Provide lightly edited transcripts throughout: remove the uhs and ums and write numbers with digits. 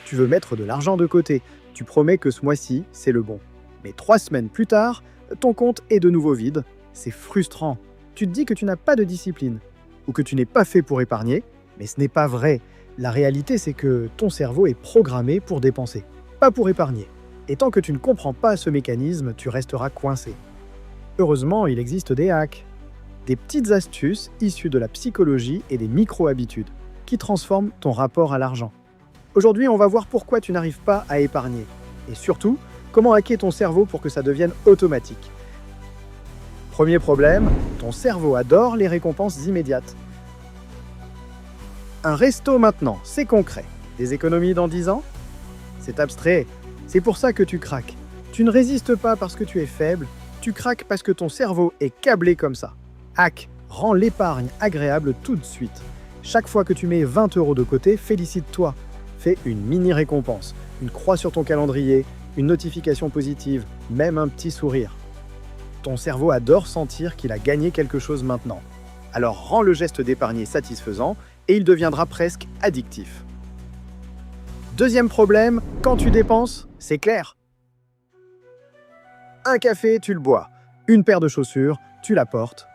Tu veux mettre de l'argent de côté. Tu promets que ce mois-ci, c'est le bon. Mais 3 semaines plus tard, ton compte est de nouveau vide. C'est frustrant. Tu te dis que tu n'as pas de discipline ou que tu n'es pas fait pour épargner, mais ce n'est pas vrai. La réalité, c'est que ton cerveau est programmé pour dépenser, pas pour épargner. Et tant que tu ne comprends pas ce mécanisme, tu resteras coincé. Heureusement, il existe des hacks, des petites astuces issues de la psychologie et des micro-habitudes qui transforment ton rapport à l'argent. Aujourd'hui, on va voir pourquoi tu n'arrives pas à épargner et surtout, comment hacker ton cerveau pour que ça devienne automatique. Premier problème, ton cerveau adore les récompenses immédiates. Un resto maintenant, c'est concret. Des économies dans 10 ans? C'est abstrait. C'est pour ça que tu craques. Tu ne résistes pas parce que tu es faible, tu craques parce que ton cerveau est câblé comme ça. Hack, rends l'épargne agréable tout de suite. Chaque fois que tu mets 20 € de côté, félicite-toi. Fais une mini récompense, une croix sur ton calendrier, une notification positive, même un petit sourire. Ton cerveau adore sentir qu'il a gagné quelque chose maintenant. Alors rends le geste d'épargner satisfaisant et il deviendra presque addictif. Deuxième problème, quand tu dépenses, c'est clair. Un café, tu le bois. Une paire de chaussures, tu la portes.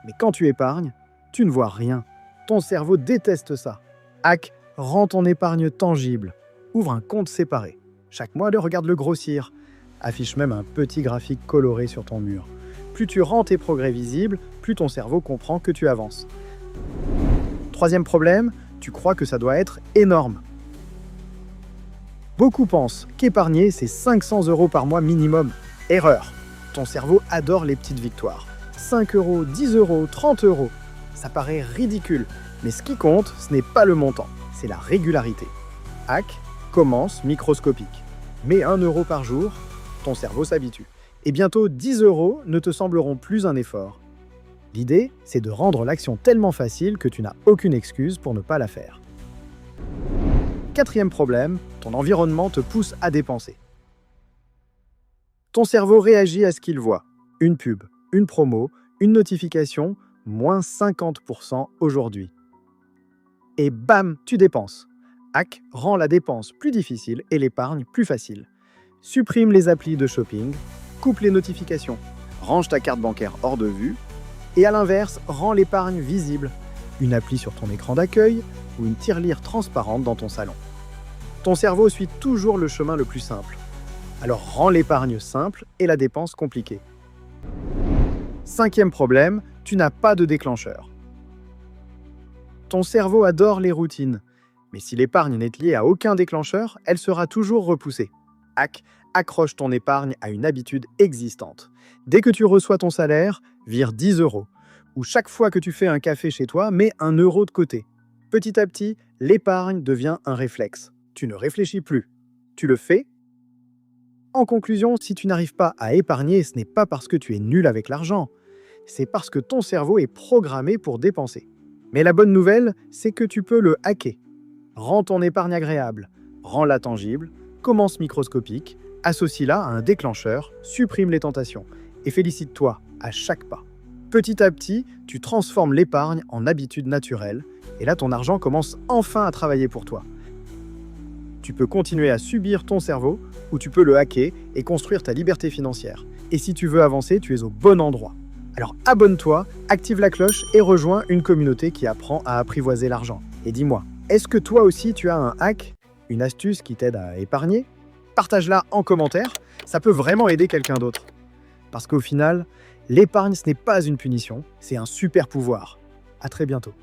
Mais quand tu épargnes, tu ne vois rien. Ton cerveau déteste ça. Hack, rends ton épargne tangible. Ouvre un compte séparé. Chaque mois, regarde-le grossir. Affiche même un petit graphique coloré sur ton mur. Plus tu rends tes progrès visibles, plus ton cerveau comprend que tu avances. Troisième problème, tu crois que ça doit être énorme. Beaucoup pensent qu'épargner, c'est 500 € par mois minimum. Erreur. Ton cerveau adore les petites victoires. 5 €, 10 €, 30 €. Ça paraît ridicule, mais ce qui compte, ce n'est pas le montant, c'est la régularité. Hack, commence microscopique. Mets 1 € par jour, ton cerveau s'habitue. Et bientôt 10 € ne te sembleront plus un effort. L'idée, c'est de rendre l'action tellement facile que tu n'as aucune excuse pour ne pas la faire. Quatrième problème, ton environnement te pousse à dépenser. Ton cerveau réagit à ce qu'il voit. Une pub, une promo, une notification, moins 50% aujourd'hui. Et bam, tu dépenses. Hack rend la dépense plus difficile et l'épargne plus facile. Supprime les applis de shopping, coupe les notifications, range ta carte bancaire hors de vue, et à l'inverse, rend l'épargne visible. Une appli sur ton écran d'accueil ou une tirelire transparente dans ton salon. Ton cerveau suit toujours le chemin le plus simple. Alors rends l'épargne simple et la dépense compliquée. Cinquième problème, tu n'as pas de déclencheur. Ton cerveau adore les routines, mais si l'épargne n'est liée à aucun déclencheur, elle sera toujours repoussée. Hack, accroche ton épargne à une habitude existante. Dès que tu reçois ton salaire, vire 10 €. Ou chaque fois que tu fais un café chez toi, mets 1 € de côté. Petit à petit, l'épargne devient un réflexe. Tu ne réfléchis plus. Tu le fais. En conclusion, si tu n'arrives pas à épargner, ce n'est pas parce que tu es nul avec l'argent. C'est parce que ton cerveau est programmé pour dépenser. Mais la bonne nouvelle, c'est que tu peux le hacker. Rends ton épargne agréable, rends-la tangible, commence microscopique, associe-la à un déclencheur, supprime les tentations et félicite-toi à chaque pas. Petit à petit, tu transformes l'épargne en habitude naturelle et là, ton argent commence enfin à travailler pour toi. Tu peux continuer à subir ton cerveau ou tu peux le hacker et construire ta liberté financière. Et si tu veux avancer, tu es au bon endroit. Alors abonne-toi, active la cloche et rejoins une communauté qui apprend à apprivoiser l'argent. Et dis-moi, est-ce que toi aussi tu as un hack, une astuce qui t'aide à épargner? Partage-la en commentaire, ça peut vraiment aider quelqu'un d'autre. Parce qu'au final, l'épargne, ce n'est pas une punition, c'est un super pouvoir. À très bientôt.